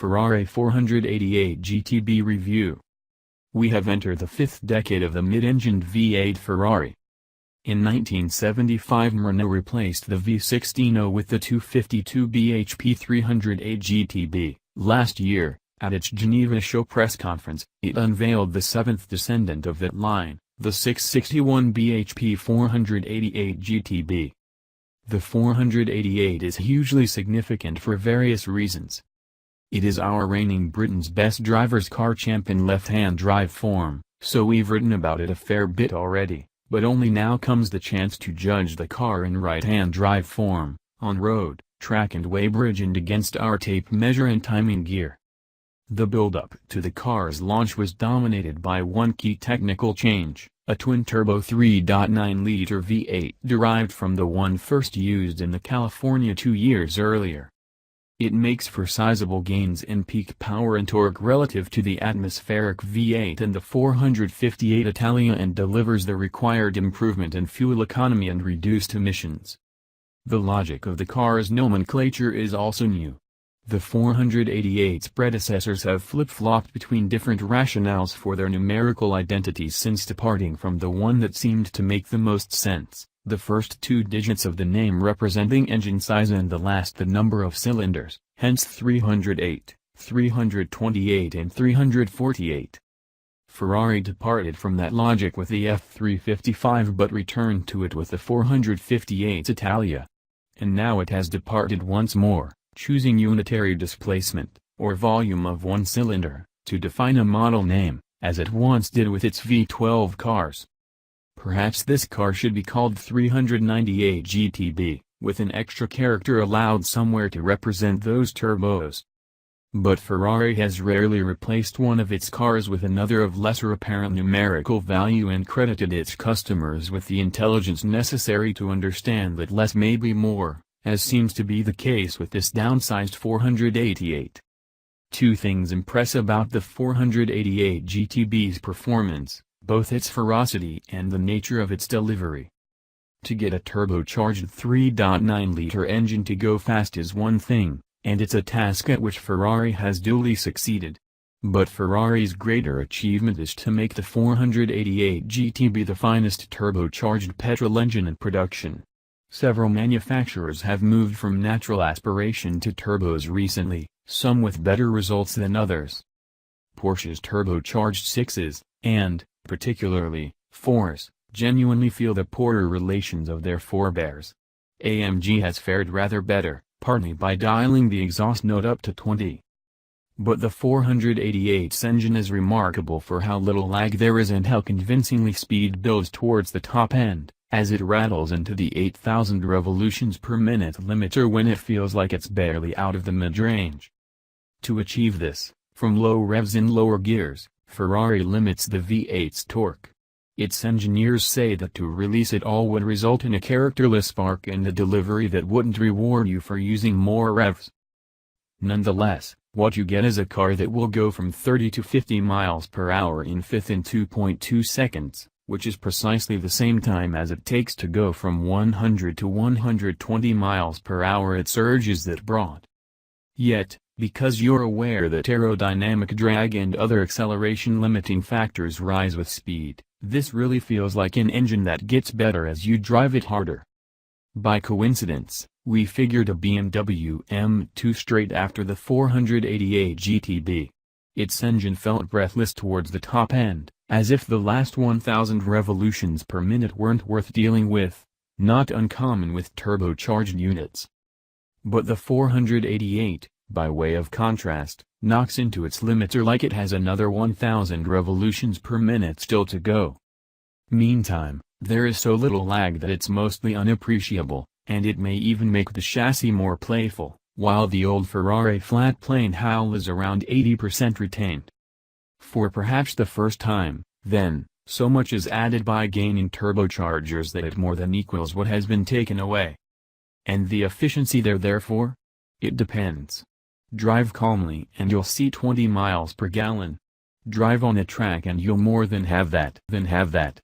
Ferrari 488 GTB review. We have entered the fifth decade of the mid-engined V8 Ferrari. In 1975 Maranello replaced the V6 Dino with the 252 bhp 308 GTB. Last year, at its Geneva show press conference, it unveiled the seventh descendant of that line, the 661 bhp 488 GTB. The 488 is hugely significant for various reasons. It is our reigning Britain's best driver's car champ in left-hand drive form, so we've written about it a fair bit already, but only now comes the chance to judge the car in right-hand drive form, on road, track and weighbridge and against our tape measure and timing gear. The build-up to the car's launch was dominated by one key technical change, a twin-turbo 3.9-liter V8 derived from the one first used in the California 2 years earlier. It makes for sizable gains in peak power and torque relative to the atmospheric V8 and the 458 Italia and delivers the required improvement in fuel economy and reduced emissions. The logic of the car's nomenclature is also new. The 488's predecessors have flip-flopped between different rationales for their numerical identities since departing from the one that seemed to make the most sense, the first two digits of the name representing engine size and the last the number of cylinders, hence 308, 328 and 348. Ferrari departed from that logic with the F355 but returned to it with the 458 Italia. And now it has departed once more, choosing unitary displacement, or volume of one cylinder, to define a model name, as it once did with its V12 cars. Perhaps this car should be called 398 GTB, with an extra character allowed somewhere to represent those turbos. But Ferrari has rarely replaced one of its cars with another of lesser apparent numerical value and credited its customers with the intelligence necessary to understand that less may be more, as seems to be the case with this downsized 488. Two things impress about the 488 GTB's performance, both its ferocity and the nature of its delivery. To get a turbocharged 3.9-liter engine to go fast is one thing, and it's a task at which Ferrari has duly succeeded. But Ferrari's greater achievement is to make the 488 GTB the finest turbocharged petrol engine in production. Several manufacturers have moved from natural aspiration to turbos recently, some with better results than others. Porsche's turbocharged 6s, and, particularly, 4s, genuinely feel the poorer relations of their forebears. AMG has fared rather better, partly by dialing the exhaust note up to 20. But the 488's engine is remarkable for how little lag there is and how convincingly speed builds towards the top end, as it rattles into the 8,000 revolutions per minute limiter when it feels like it's barely out of the mid-range. To achieve this, from low revs in lower gears, Ferrari limits the V8's torque. Its engineers say that to release it all would result in a characterless spark and a delivery that wouldn't reward you for using more revs. Nonetheless, what you get is a car that will go from 30 to 50 miles per hour in fifth in 2.2 seconds, which is precisely the same time as it takes to go from 100 to 120 miles per hour at surges that broad. Yet, because you're aware that aerodynamic drag and other acceleration limiting factors rise with speed, this really feels like an engine that gets better as you drive it harder. By coincidence, we figured a BMW M2 straight after the 488 GTB. Its engine felt breathless towards the top end, as if the last 1,000 revolutions per minute weren't worth dealing with, not uncommon with turbocharged units. But the 488, by way of contrast, knocks into its limiter like it has another 1,000 revolutions per minute still to go. Meantime, there is so little lag that it's mostly unappreciable, and it may even make the chassis more playful, while the old Ferrari flat-plane howl is around 80% retained. For perhaps the first time, then, so much is added by gaining turbochargers that it more than equals what has been taken away. And the efficiency there therefore? It depends. Drive calmly and you'll see 20 miles per gallon. Drive on a track and you'll more than have that.